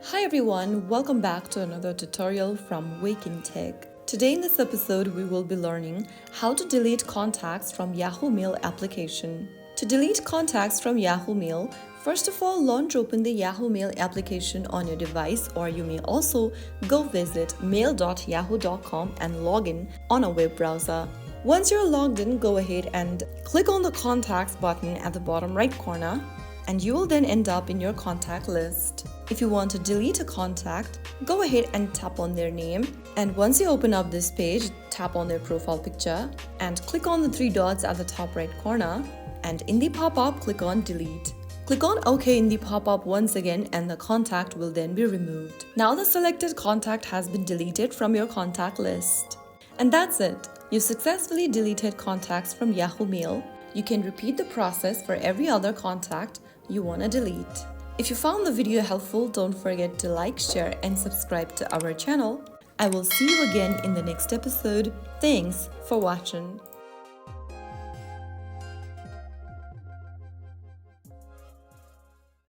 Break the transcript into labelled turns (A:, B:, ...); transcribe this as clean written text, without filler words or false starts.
A: Hi everyone, welcome back to another tutorial from Wake&Tech. Today in this episode, we will be learning how to delete contacts from Yahoo Mail application. To delete contacts from Yahoo Mail, first of all, launch open the Yahoo Mail application on your device, or you may also go visit mail.yahoo.com and log in on a web browser. Once you're logged in, go ahead and click on the contacts button at the bottom right corner, and you will then end up in your contact list. If you want to delete a contact, go ahead and tap on their name, and once you open up this page, tap on their profile picture and click on the three dots at the top right corner, and in the pop-up, click on delete. Click on OK in the pop-up once again and the contact will then be removed. Now the selected contact has been deleted from your contact list. And that's it. You successfully deleted contacts from Yahoo Mail. You can repeat the process for every other contact you want to delete. If you found the video helpful, don't forget to like, share, and subscribe to our channel. I will see you again in the next episode. Thanks for watching.